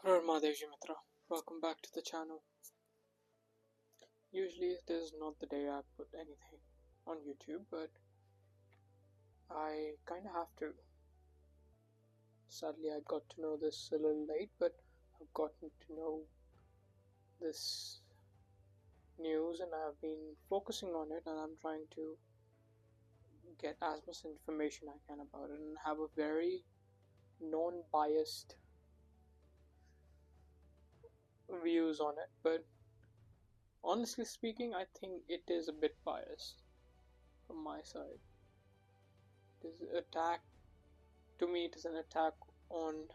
Mahadev Mitra, welcome back to the channel. Usually this is not the day I put anything on YouTube, but I kinda have to. Sadly I got to know this a little late, but I've gotten to know this news and I've been focusing on it, and I'm trying to get as much information I can about it and have a very non-biased views on it. But honestly speaking, I think it is a bit biased from my side. It is an attack. To me, it is an attack on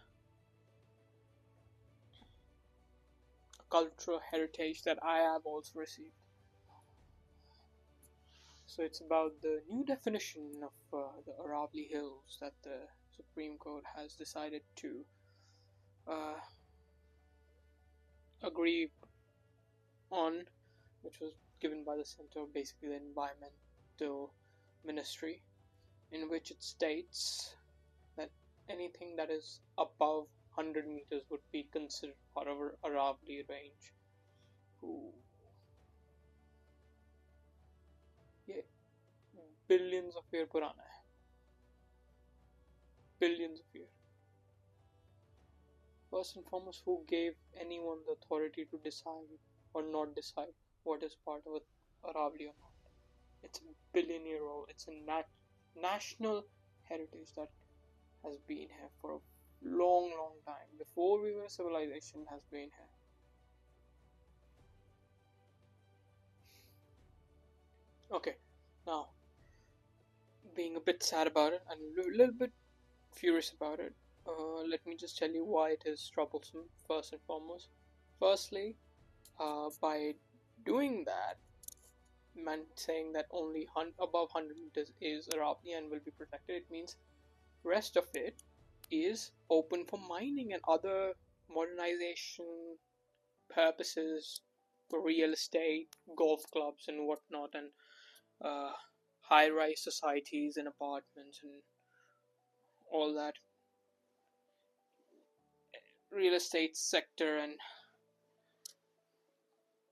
cultural heritage that I have also received. So it's about the new definition of the Aravalli Hills that the Supreme Court has decided to agree on, which was given by the Center, basically the Environmental Ministry, in which it states that anything that is above 100 meters would be considered part of Aravalli range. Ooh. ये billions of year पुराना है, billions of years. First and foremost, who gave anyone the authority to decide or not decide what is part of Aravalli or not? It's a billion-year-old. It's a national heritage that has been here for a long, long time. Before we were civilization, has been here. Okay, now being a bit sad about it and a little bit furious about it, let me just tell you why it is troublesome. First and foremost, firstly, by doing that, man saying that only above 100 meters is Aravalli and will be protected, it means rest of it is open for mining and other modernization purposes, for real estate, golf clubs and whatnot, and high-rise societies and apartments and all that real estate sector, and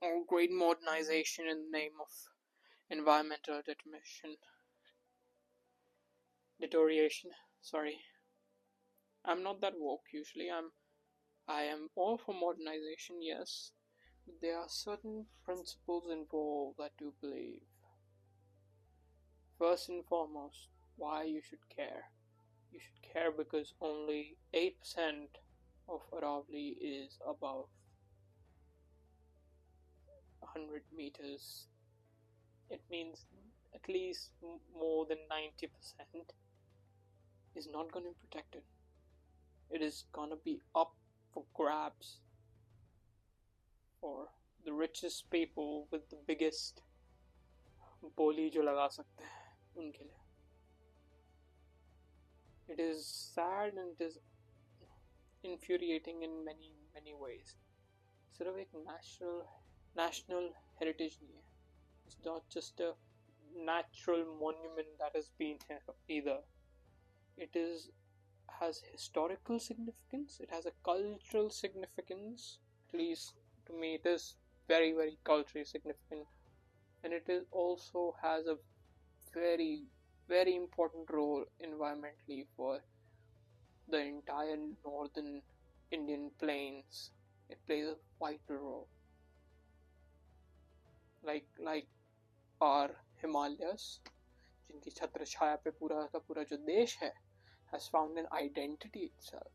all great modernization in the name of environmental deterioration. Sorry, I'm not that woke usually. I am all for modernization, yes, but there are certain principles involved that do believe. First and foremost, why you should care. You should care because only 8% of Aravalli is above 100 meters. It means at least more than 90% is not going to be protected. It is going to be up for grabs for the richest people with the biggest बोली जो लगा सकते हैं उनके लिए. It is sad and it is infuriating in many ways. सिर्फ एक national heritage नहीं है. It's not just a natural monument that has been here either. It has historical significance. It has a cultural significance. At least to me, it is very, very culturally significant, and it is also has a very, very important role environmentally for the entire northern Indian plains. It plays a vital role. Like our Himalayas, जिनकी छत्र छाया पे पूरा का पूरा जो देश है, has found an identity itself.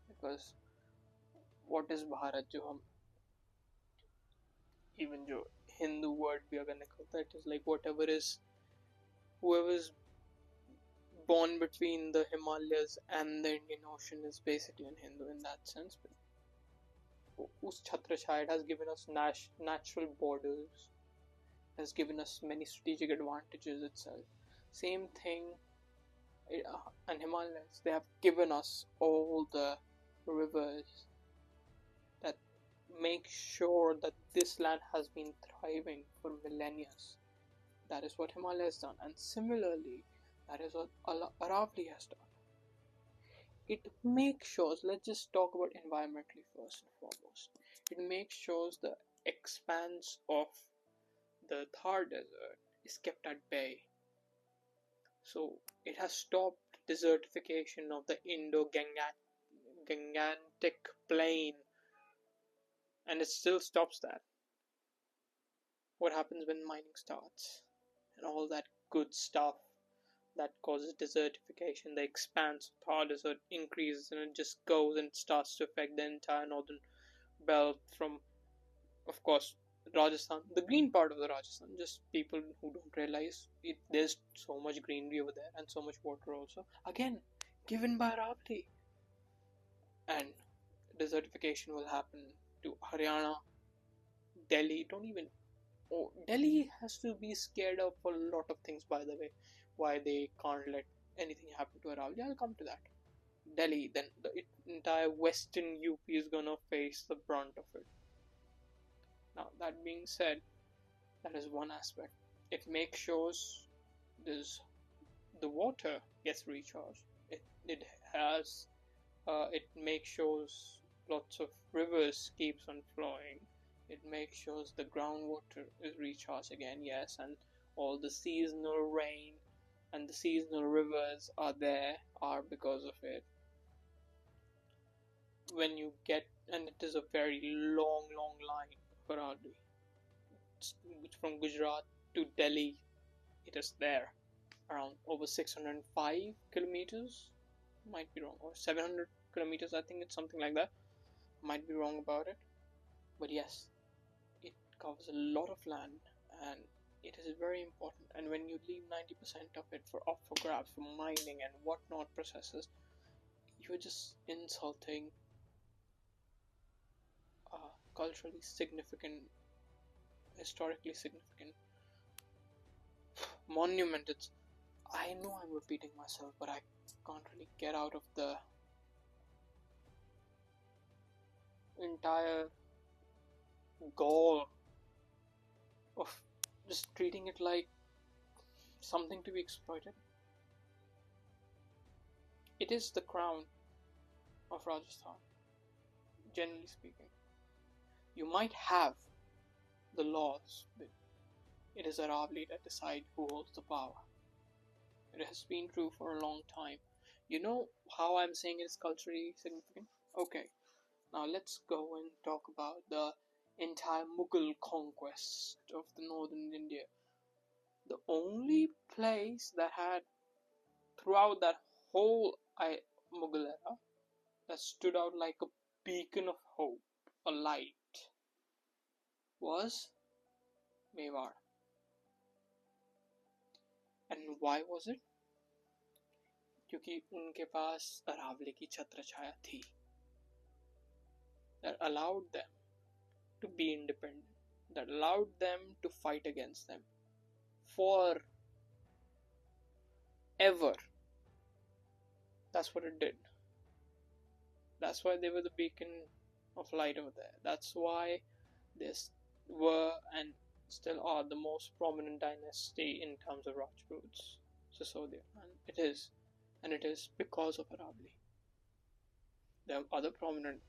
Because what is Bharat, जो हम even जो Hindu word भी अगर निकलता है, it is like whoever is born between the Himalayas and the Indian Ocean is basically an Hindu in that sense. But us chhatra chhaya has given us natural borders, has given us many strategic advantages itself. Same thing and Himalayas, they have given us all the rivers that make sure that this land has been thriving for millennia. That is what Himalaya has done, and similarly, that is what Aravalli has done. it makes sure, let's just talk about environmentally first and foremost. It makes sure the expanse of the Thar Desert is kept at bay. So it has stopped desertification of the Indo-Gangetic plain, and it still stops that. What happens when mining starts and all that good stuff that causes desertification? The expanse of Thar Desert increases and it just goes and starts to affect the entire northern belt from, of course, Rajasthan, the green part of the Rajasthan. Just people who don't realize it, there's so much greenery over there and so much water also. Again, given by Aravalli. And desertification will happen to Haryana, Delhi. Don't even. Oh, Delhi has to be scared of a lot of things, by the way. Why they can't let anything happen to Aravalli. I'll come to that. Delhi, then the entire western UP is gonna face the brunt of it. Now, that being said, that is one aspect. It makes sure this the water gets recharged. It has it makes sure lots of rivers keeps on flowing. It makes sure the groundwater is recharged again, yes, and all the seasonal rain and the seasonal rivers are because of it. When you get, and it is a very long line for Aravalli. From Gujarat to Delhi, it is there around over 605 kilometers. Might be wrong, or 700 kilometers. I think it's something like that. Might be wrong about it, but yes, it covers a lot of land and it is very important. And when you leave 90% of it for grabs, for mining and whatnot processes, you're just insulting a culturally significant, historically significant monument. I know I'm repeating myself, but I can't really get out of the entire goal of just treating it like something to be exploited. It is the crown of Rajasthan, generally speaking. You might have the laws, but it is Aravalli that decide who holds the power. It has been true for a long time. You know how I'm saying it's culturally significant? Okay, now let's go and talk about the entire Mughal conquest of the northern India. The only place that had, throughout that whole Mughal era, that stood out like a beacon of hope, a light, was Mewar. And why was it? क्योंकि उनके पास अरावली की छत्र छाया थी that allowed them to be independent, that allowed them to fight against them for ever. That's what it did. That's why they were the beacon of light over there. That's why they were and still are the most prominent dynasty in terms of Rajputs, Sisodia, and it is because of Aravalli. There are other prominent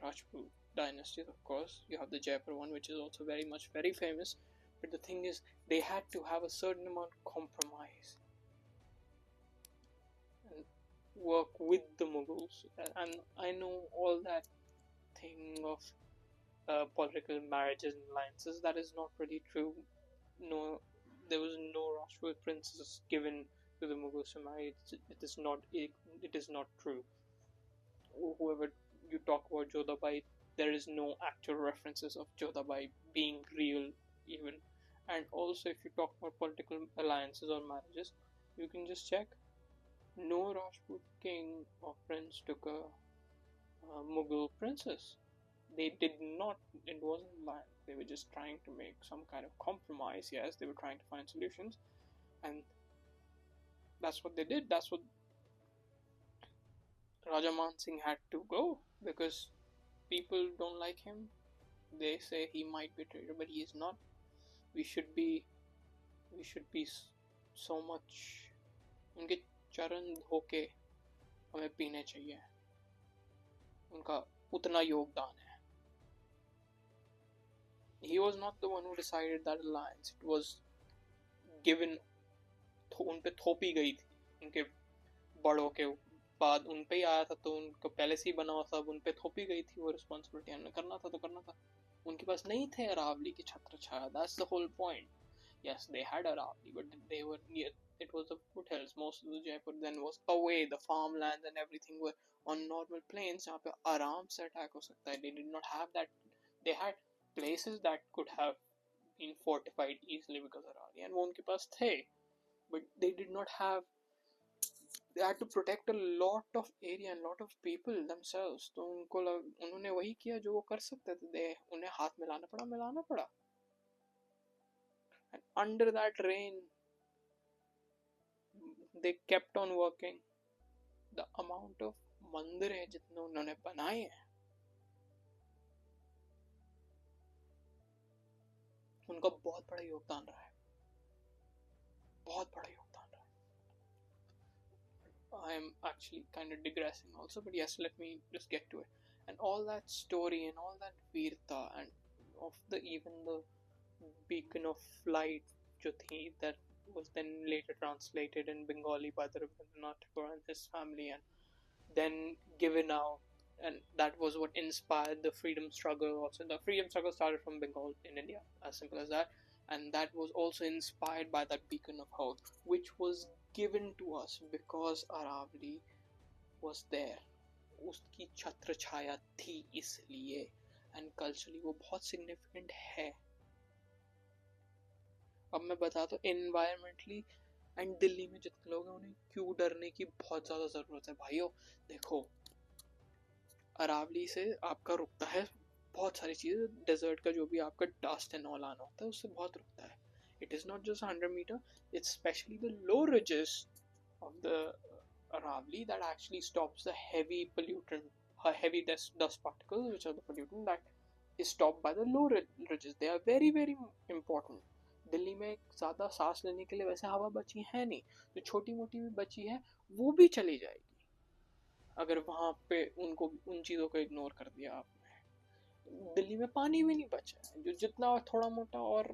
Rajput dynasties, of course. You have the Jaipur one, which is also very famous. But the thing is, they had to have a certain amount of compromise and work with the Mughals. And I know all that thing of political marriages and alliances. That is not really true. No, there was no Rajput princess given to the Mughals to marry. It is not true. Whoever you talk about Jodhabai, there is no actual references of Jodhabai being real even. And also, if you talk about political alliances or marriages, you can just check. No Rajput king or prince took a Mughal princess. They did not. It wasn't like they were just trying to make some kind of compromise. Yes, they were trying to find solutions, and that's what they did. That's what Raja Man Singh had to go, because people don't like him. They say he might be a traitor, but he is not. We should be so much उनके चरण धोके हमें पीने चाहिए, उनका उतना योगदान है. He was not the one who decided that alliance. It was given, उन पे थोपी गई थी उनके बड़ों के बाद, उन पे ही आया था, तो उनको पहले से ही बना हुआ सब उन पे थोपी गई थी वो रिस्पॉन्सिबिलिटी. हमने करना था तो करना था. उनके पास नहीं थे अरावली की छत्र छाया. That's the whole point. Yes, they had Aravalli, but they were near. It was the foothills. Most of the Jaipur then was away. The farmlands and everything were on normal plains जहाँ पे आराम से attack हो सकता है. They did not have that. They had places that could have been fortified easily because Aravalli, and वो उनके पास थे, but they did not have. They had to protect a lot of area and lot of people themselves. तो उन्होंने वही किया जो वो कर सकते थे. उन्हें हाथ मिलाना पड़ा. And under that rain, they kept on working. The amount of मंदिर है जितने उन्होंने बनाए हैं, उनका बहुत बड़ा योगदान रहा है. I am actually kind of digressing also, but yes, let me just get to it. And all that story and all that veerta and of even the beacon of light jo thi, that was then later translated in Bengali by the Rabindranath Tagore and his family, and then given out, and that was what inspired the freedom struggle also. The freedom struggle started from Bengal in India, as simple as that, and that was also inspired by that beacon of hope, which was given to us because Aravalli was there. उसकी छत्र छाया थी इसलिए, and culturally वो बहुत significant है. अब मैं बता दूं environmentally and दिल्ली में जितने लोग हैं उन्हें क्यों डरने की बहुत ज़्यादा ज़रूरत है. भाइयों देखो, अरावली से आपका रुकता है बहुत सारी चीज़ें. डेजर्ट का जो भी आपका डस्ट एंड ऑल आना होता है उससे बहुत रुकता है. It is not just 100 meter, it's especially the low ridges of the Aravalli that actually stops the heavy pollutant, heavy dust particles, which are the pollutant that is stopped by the low ridges. They are very very important. Delhi में ज़्यादा सांस लेने के लिए वैसे हवा बची है नहीं, जो छोटी मोटी भी बची है वो भी चली जाएगी अगर वहाँ पे उनको उन चीज़ों को इग्नोर कर दिया आपने. दिल्ली में पानी भी नहीं बचा है. जो जितना थोड़ा मोटा और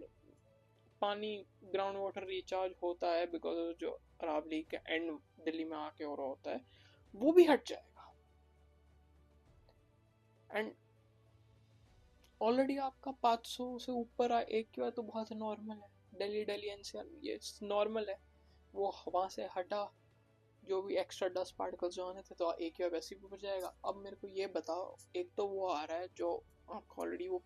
पानी ग्राउंड वाटर रिचार्ज होता है बिकॉज जो अरावली के एंड दिल्ली में आके हो रहा होता है वो भी हट जाएगा. एंड ऑलरेडी आपका 500 से ऊपर एक क्यू तो बहुत नॉर्मल है. दिल्ली एनसीआर ये नॉर्मल है. वो वहाँ से हटा जो भी एक्स्ट्रा डस्ट पार्टिकल्स जो आने थे तो एक क्यू वैसे भी ऊपर जाएगा. अब मेरे को ये बताओ, एक तो वो आ रहा है जो ऑलरेडी वो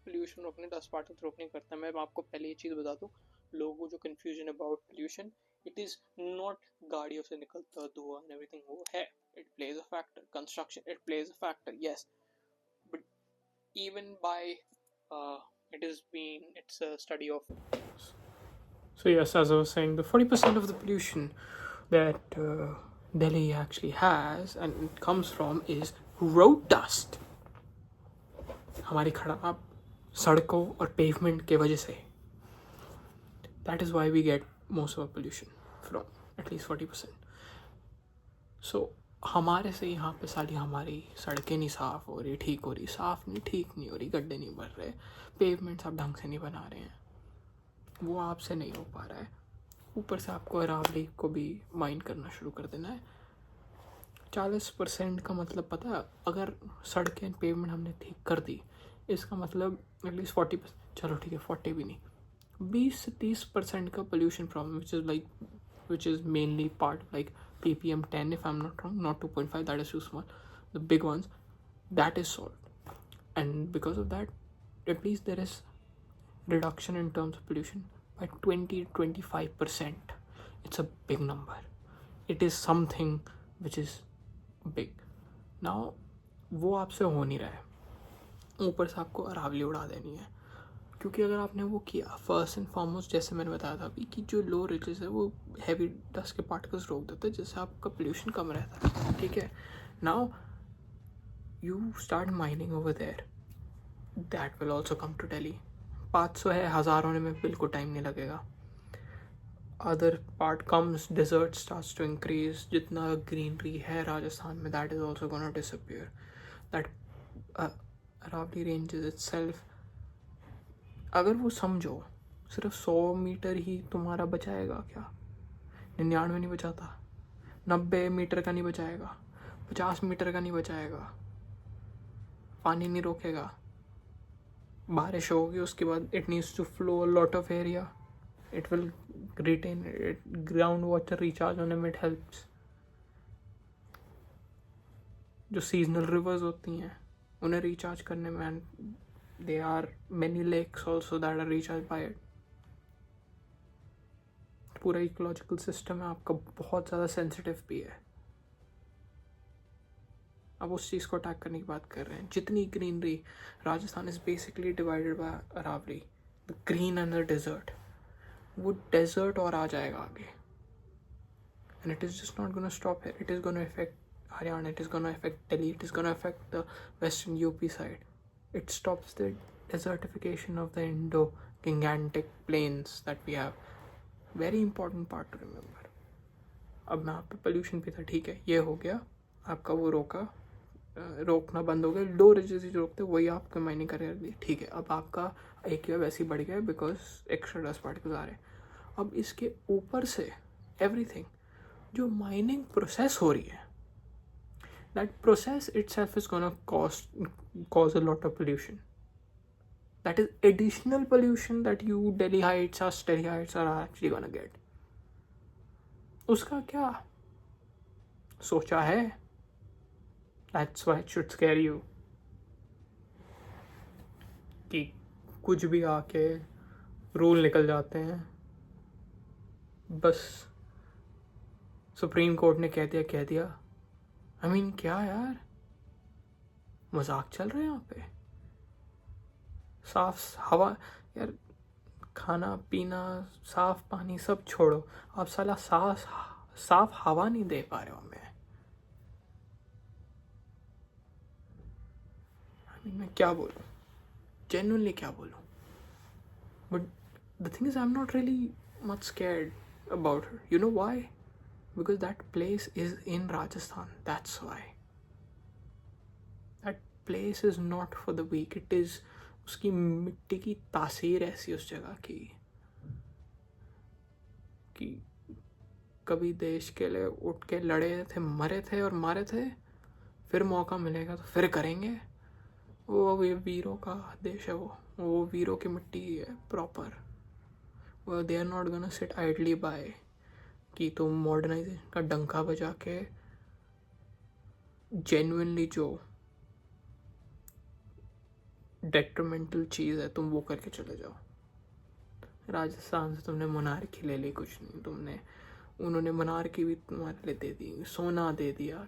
पोल्यूशन रोकने, डस्ट पार्टिकल्स रोकने करता है. मैं आपको पहले ये चीज़ बता दूँ, लोगों को जो confusion about pollution, it is not गाड़ियों से निकलता धुआं एंड एवरीथिंग. वो है, it plays a factor. Construction, it plays a factor, yes, but even by it's a study of. So yes, as I was saying, the 40% of the pollution that Delhi actually has and it comes from is road dust. हमारी खराब सड़कों और pavement के वजह से. That is why we get most of our pollution from at least 40%. So हमारे से यहाँ पे सारी हमारी सड़कें नहीं साफ़ हो रही, ठीक हो रही, साफ़ नहीं, ठीक नहीं हो रही, गड्ढे नहीं भर रहे, पेवमेंट्स आप ढंग से नहीं बना रहे हैं, वो आपसे नहीं हो पा रहा है. ऊपर से आपको अरावली को भी माइंड करना शुरू कर देना है. 40% का मतलब पता है, अगर सड़कें पेवमेंट हमने ठीक कर दी इसका मतलब एटलीस्ट 40%, चलो ठीक है 40 भी नहीं, 20 से 30% का pollution problem which is mainly part like ppm 10 if I'm not wrong, not 2.5, that is too small, the big ones, that is solved. And because of that, at least there is reduction in terms of pollution by 20-25%. It's a big number. It is something which is big. Now वो आपसे हो नहीं रहा है, ऊपर से आपको अरावली उड़ा देनी है. क्योंकि अगर आपने वो किया, फर्स्ट एंड फॉरमोस्ट जैसे मैंने बताया था अभी कि जो लो रिजेस है वो हैवी डस्ट के पार्टिकल्स रोक देते हैं जिससे आपका पोल्यूशन कम रहता है. ठीक है, now you start mining over there, that will also come to Delhi. 500 है, 1000 होने में बिल्कुल टाइम नहीं लगेगा. other part comes, desert starts to increase, जितना greenery है राजस्थान में, that is also gonna disappear. That Aravalli ranges itself, अगर वो समझो सिर्फ 100 मीटर ही तुम्हारा बचाएगा क्या, 99 नहीं बचाता, 90 मीटर का नहीं बचाएगा, 50 मीटर का नहीं बचाएगा, पानी नहीं रोकेगा, बारिश होगी उसके बाद it needs to flow a lot of area, it will retain it, groundwater recharge होने में it helps. जो seasonal rivers होती हैं उन्हें recharge करने में, and there are many lakes also that are recharged by it. पूरा ecological system है आपका बहुत ज़्यादा sensitive भी है. अब उस चीज़ को अटैक करने की बात कर रहे हैं. जितनी greenery, Rajasthan is basically divided by Aravalli, the green and the desert. वो डेजर्ट और आ जाएगा आगे, and it is just not going to stop here. It is going to affect Haryana, it is going to affect Delhi, it is going to affect the western UP side. It stops the desertification of the Indo-Gangetic plains that we have. Very important part to remember. अब मैं आप पे pollution भी था, ठीक है, ये हो गया आपका, वो रोकना बंद हो गया, लो रेजिस्टेंस जो रोकते वही आपका माइनिंग कर दी, ठीक है. अब आपका AQI वैसे ही बढ़ गया बिकॉज एक्स्ट्रा डस्ट पार्टिकल्स आ रहे हैं. अब इसके ऊपर से एवरीथिंग जो माइनिंग प्रोसेस हो रही है, that process itself is gonna cause a lot of pollution. That is additional pollution that you Delhi heights are actually gonna get. उसका क्या सोचा है? That's why it should scare you. कि कुछ भी आके रूल निकल जाते हैं, बस सुप्रीम कोर्ट ने कह दिया. I mean, क्या यार, मजाक चल रहा है यहाँ पे. साफ हवा यार, खाना पीना, साफ पानी सब छोड़ो, आप साला साफ हवा नहीं दे पा रहे हो हमें. मैं क्या बोलूँ, genuinely क्या बोलूँ. But the thing is, I'm not really much scared about her. You know why? Because that place is in Rajasthan. That's why. That place is not for the weak. It is, उसकी मिट्टी की तासीर ऐसी उस जगह की कि कभी देश के लिए उठ के लड़े थे, मरे थे और मारे थे, फिर मौका मिलेगा तो फिर करेंगे. वो वीरों का देश है, वो वीरों की मिट्टी है प्रॉपर. वो they are not gonna sit idly by कि तुम मॉडर्नाइजेशन का डंका बजा के जेन्युइनली जो डेट्रीमेंटल चीज़ है तुम वो करके चले जाओ. राजस्थान से तुमने मोनार्की ले ली, कुछ नहीं, उन्होंने मोनार्की भी तुम्हारे लिए दे दी, सोना दे दिया,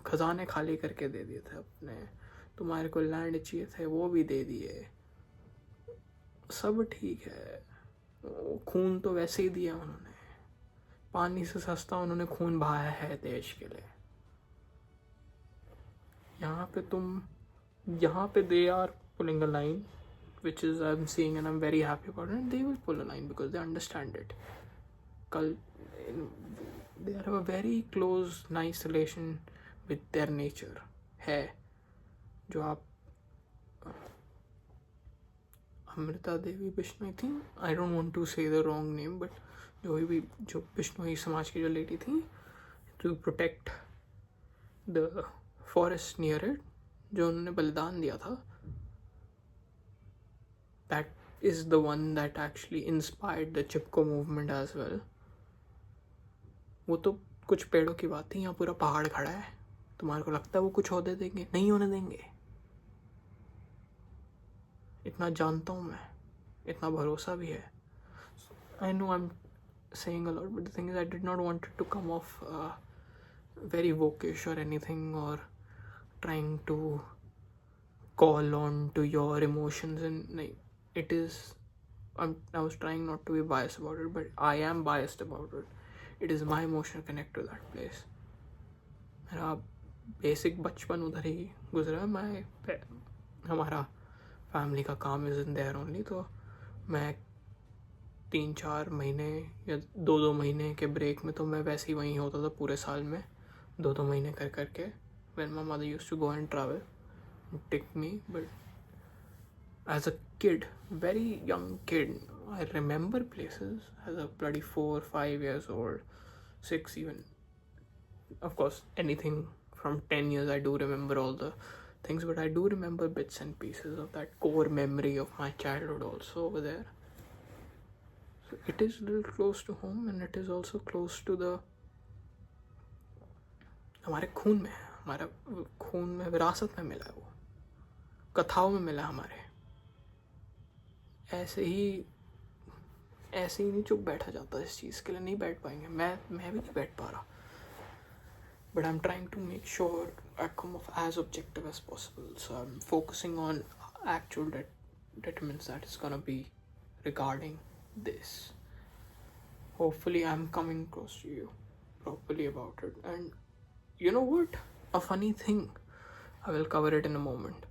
खजाने खाली करके दे दिए थे अपने, तुम्हारे को लैंड चाहिए थे वो भी दे दिए, सब ठीक है. खून तो वैसे ही दिया उन्होंने, पानी से सस्ता उन्होंने खून बहाया है देश के लिए. यहाँ पे they are pulling a line which is I'm seeing and I'm very happy about it. They will pull a line because they understand it. They have a very close, nice relation with their nature है. जो आप अमृता देवी बिश्नोई थी, I don't want to say the wrong name, but जो बिश्नोई समाज की जो lady थी, to protect the forest near it, जो उन्होंने बलिदान दिया था, that is the one that actually inspired the Chipko movement as well. वो तो कुछ पेड़ों की बात थी, यहाँ पूरा पहाड़ खड़ा है. तुम्हारे को लगता है वो कुछ होने देंगे? नहीं होने देंगे. इतना जानता हूँ मैं, इतना भरोसा भी है. I know I am saying a lot, but the thing is I did not want it to come off very wokish or anything, or trying to call on to your emotions, and it is I was trying not to be biased about it, but I am biased about it. It is my emotional connect to that place. मेरा basic बचपन उधर ही गुजरा. हमारा family का काम is in their only, तो मैं 3-4 महीने या 2-2 महीने के ब्रेक में तो मैं वैसे ही वहीं होता था पूरे साल में, 2-2 महीने कर करके. When my mother used to go and travel and take me, but as a kid, very young kid, I remember places as a bloody 4-5 years old, 6 even. Of course, anything from 10 years I do remember all the things, but I do remember bits and pieces of that core memory of my childhood also over there. So it is a little close to home, and it is also close to the हमारे खून में है, हमारा खून में विरासत में मिला है, वो कथाओं में मिला हमारे. ऐसे ही नहीं चुप बैठा जाता, इस चीज़ के लिए नहीं बैठ पाएंगे. मैं भी नहीं बैठ पा रहा. But I'm trying to make sure I come off as objective as possible. So I'm focusing on actual determinants that is gonna be regarding this. Hopefully I'm coming close to you properly about it. And you know what? A funny thing. I will cover it in a moment.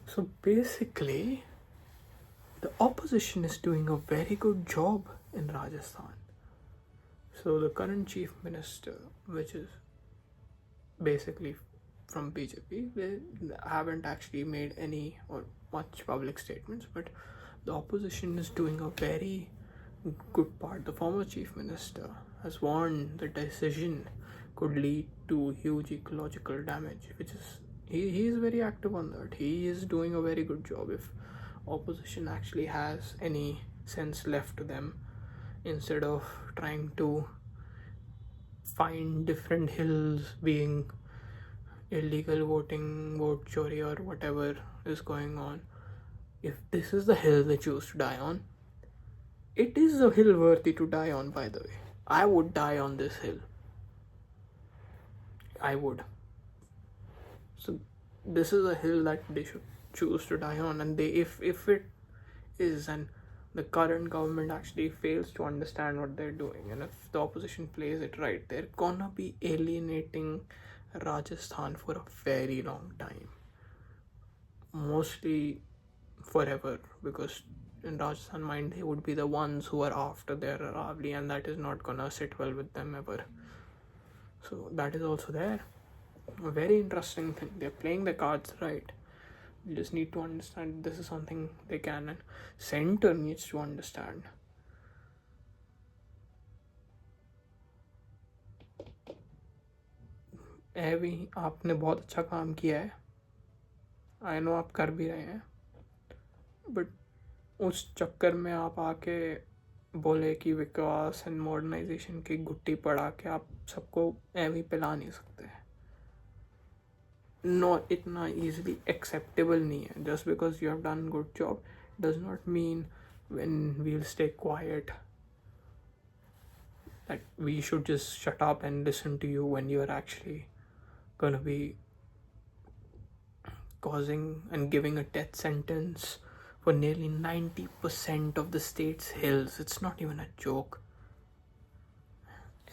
So basically, the opposition is doing a very good job in Rajasthan. So the current chief minister, which is basically from BJP, they haven't actually made any or much public statements, but the opposition is doing a very good part. The former chief minister has warned the decision could lead to huge ecological damage, which is he is very active on that. He is doing a very good job. If opposition actually has any sense left to them, instead of trying to find different hills being illegal voting, vote chori or whatever is going on, if this is the hill they choose to die on, it is a hill worthy to die on, by the way. I would die on this hill. I would. So this is a hill that they should choose to die on, and they, if it is, and the current government actually fails to understand what they're doing, and if the opposition plays it right, they're gonna be alienating Rajasthan for a very long time, mostly forever, because in Rajasthan mind they would be the ones who are after their Aravalli, and that is not gonna sit well with them ever. So that is also there. A very interesting thing. They're playing the cards right. You just need to understand this is something they can, and center needs to understand. एवी आपने बहुत अच्छा काम किया है, I know आप कर भी रहे हैं, बट उस चक्कर में आप आके बोले कि विकास एंड मॉडर्नाइजेशन की गुट्टी पड़ा के आप सबको एवी पिला नहीं सकते. Not इतना easily acceptable नहीं है. Just because you have done good job does not mean when we'll stay quiet that we should just shut up and listen to you when you're actually gonna be causing and giving a death sentence for nearly 90% of the state's hills. It's not even a joke.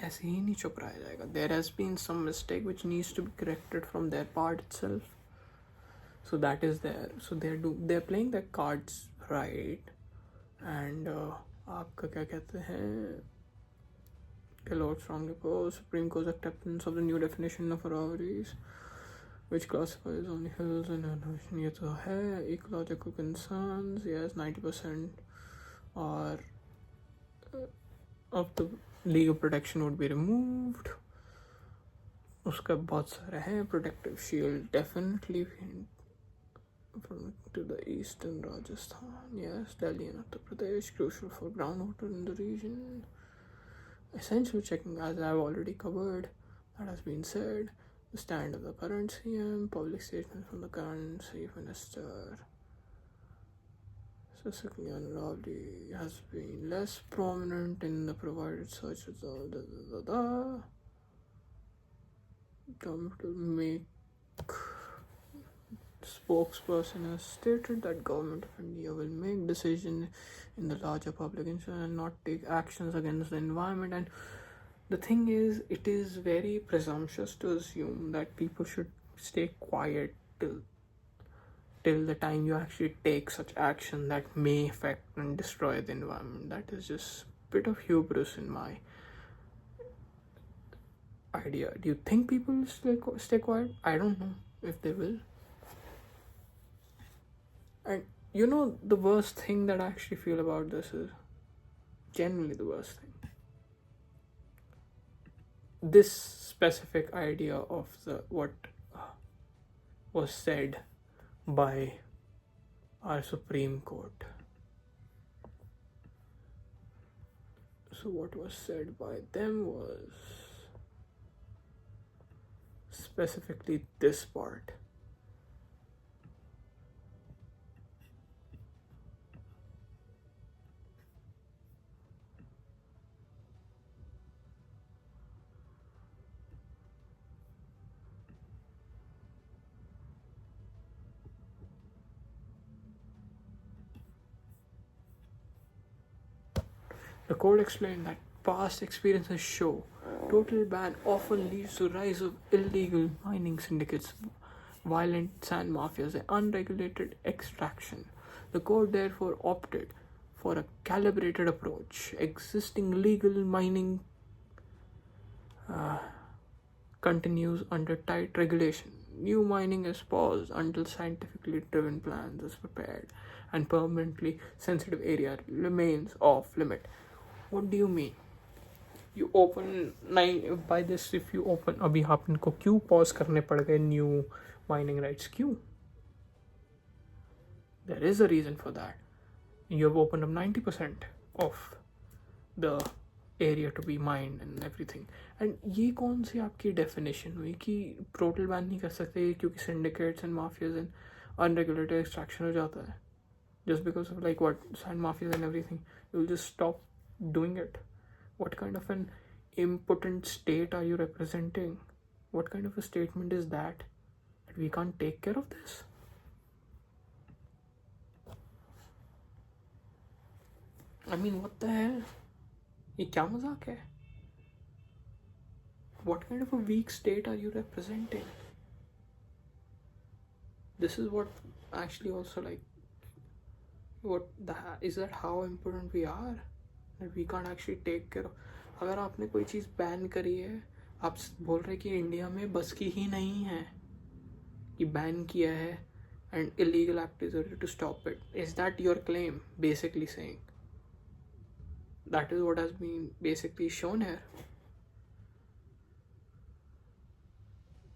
ऐसे ही नहीं चुप रहा जाएगा. There has been some mistake which needs to be corrected from their part itself. So that is there. So they're playing their cards right. And आपका क्या कहते हैं, Lord strongly oppose Supreme Court's acceptance of the new definition of Aravallis, which classifies only hills and ocean. ये तो है. Ecological concerns, yes, 90% or of the legal protection would be removed. उसका बहुत सारे हैं. Protective shield definitely from to the eastern Rajasthan, yes. Delhi and Uttar Pradesh, crucial for groundwater in the region. Essential checking, as I've already covered, that has been said. The stand of the current CM, public statements from the current Chief Minister. Specifically, Aravalli has been less prominent in the provided search result. Government will make. Spokesperson has stated that government of India will make decisions in the larger public interest and not take actions against the environment. And the thing is, it is very presumptuous to assume that people should stay quiet till till the time you actually take such action that may affect and destroy the environment. That is just a bit of hubris in my idea. Do you think people will stay quiet? I don't know if they will. And the worst thing that I actually feel about this is genuinely the worst thing. This specific idea of what was said by our Supreme Court. So what was said by them was specifically this part. The court explained that past experiences show total ban often leads to rise of illegal mining syndicates, violent sand mafias, and unregulated extraction. The court therefore opted for a calibrated approach. Existing legal mining continues under tight regulation. New mining is paused until scientifically driven plans is prepared and permanently sensitive area remains off limit. What do you mean? You open by this, if you open अभी आपको क्यों pause करने पड़ गए new mining rights क्यों? There is a reason for that. You have opened up 90% of the area to be mined and everything. And ये कौन सी आपकी definition हुई कि total ban नहीं कर सकते क्योंकि syndicates and mafias and unregulated extraction हो जाता है? Just because of like what sand mafias and everything, you'll just stop doing it. What kind of an impotent state are you representing? What kind of a statement is that we can't take care of this? I mean, what the hell? ये क्या मजाक है? What kind of a weak state are you representing? This is what actually also like is that how important we are? That we can't actually take care of. अगर आपने कोई चीज़ ban करी है, आप बोल रहे कि इंडिया में बस की ही नहीं है कि बैन किया है and illegal activity to stop it. Is that your claim? Basically saying that is what has been basically shown here.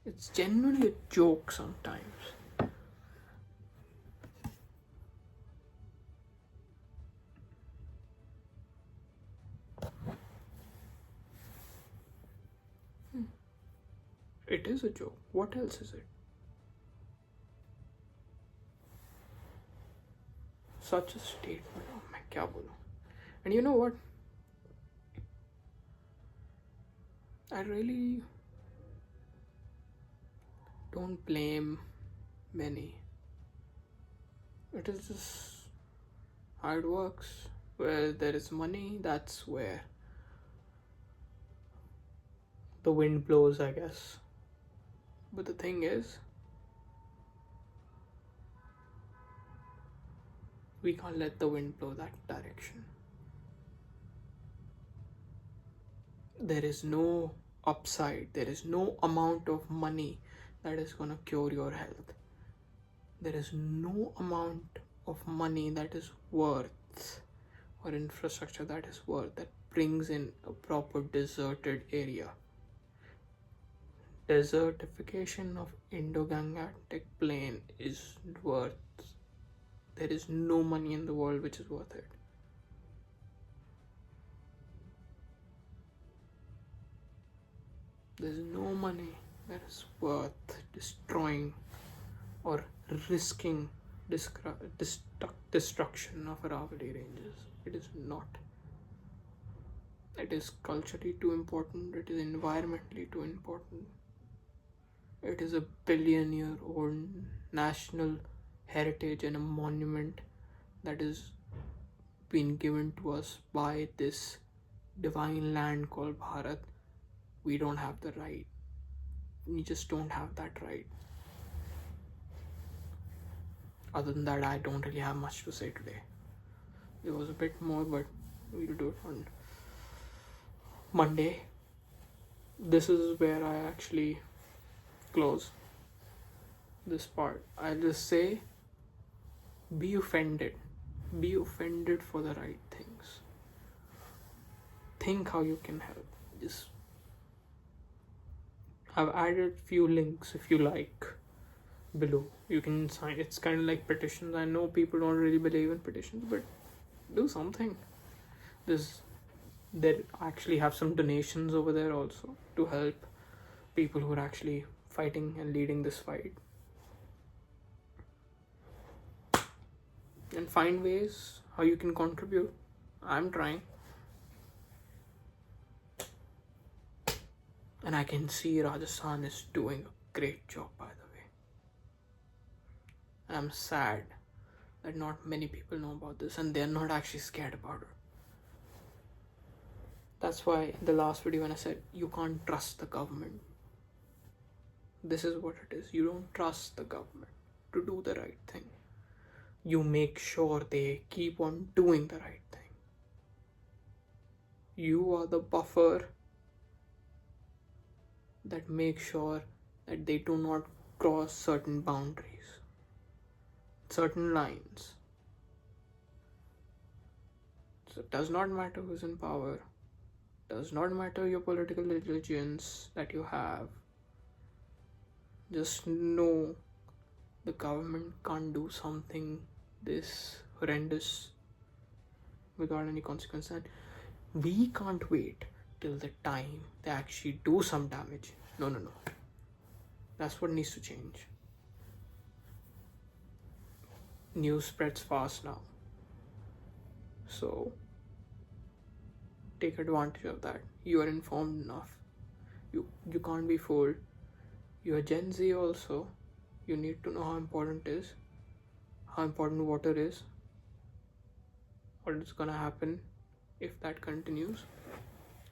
It's genuinely a joke sometimes. It is a joke. What else is it? Such a statement. Oh, मैं क्या बोलूं? And you know what? I really don't blame many. It is just how it works. Where there is money, that's where the wind blows, I guess. But the thing is, we can't let the wind blow that direction. There is no upside, there is no amount of money that is gonna cure your health. There is no amount of money that is worth, or infrastructure that is worth, that brings in a proper deserted area. Desertification of Indo-Gangetic plain is worth. There is no money in the world which is worth it. There's no money that is worth destroying or risking destruction of Aravalli ranges. It is not. It is culturally too important. It is environmentally too important. It is a billion-year-old national heritage and a monument that is been given to us by this divine land called Bharat. We don't have the right. We just don't have that right. Other than that, I don't really have much to say today. There was a bit more, but we'll do it on Monday. This is where I actually close this part. I'll just say, be offended. Be offended for the right things. Think how you can help. Just I've added few links if you like below. You can sign. It's kind of like petitions. I know people don't really believe in petitions, but do something. They actually have some donations over there also to help people who are actually fighting and leading this fight. And find ways how you can contribute. I'm trying. And I can see Rajasthan is doing a great job, by the way. And I'm sad that not many people know about this and they're not actually scared about it. That's why in the last video when I said you can't trust the government, this is what it is. You don't trust the government to do the right thing. You make sure they keep on doing the right thing. You are the buffer that makes sure that they do not cross certain boundaries, certain lines. So it does not matter who's in power, does not matter your political allegiance that you have. Just know the government can't do something this horrendous without any consequence, and we can't wait till the time they actually do some damage. No. That's what needs to change. News spreads fast now. So take advantage of that. You are informed enough. You can't be fooled. You are Gen Z also. You need to know how important it is, how important water is, what is gonna happen if that continues.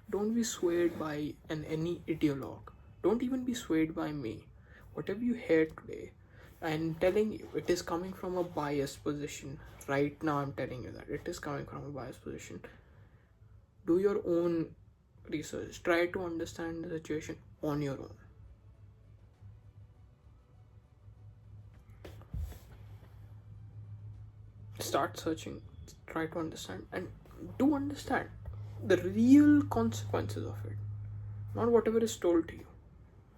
Don't be swayed by any ideologue. Don't even be swayed by me. Whatever you hear today, I'm telling you, it is coming from a biased position. Right now, I'm telling you that it is coming from a biased position. Do your own research. Try to understand the situation on your own. Start searching. Try to understand, and do understand the real consequences of it, not whatever is told to you.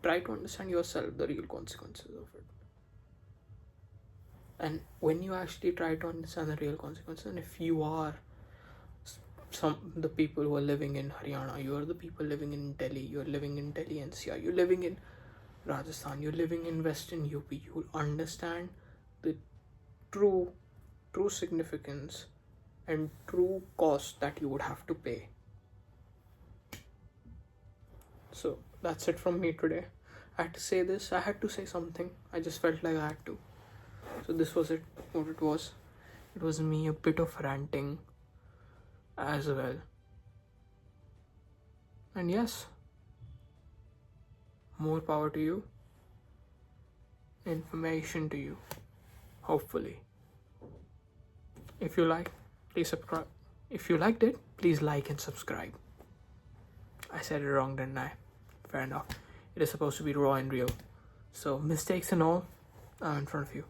Try to understand yourself the real consequences of it. And when you actually try to understand the real consequences, and if you are the people who are living in Haryana, you are the people living in Delhi, you're living in Delhi NCR, you're living in Rajasthan, you're living in Western UP, you'll understand the true significance and true cost that you would have to pay. So that's it from me today. I had to say this. I had to say something. I just felt like I had to. So this was it. What it was. It was me a bit of ranting as well. And yes, more power to you. Information to you. Hopefully. If you like, please subscribe. If you liked it, please like and subscribe. I said it wrong, didn't I? Fair enough. It is supposed to be raw and real. So mistakes and all, I'm in front of you.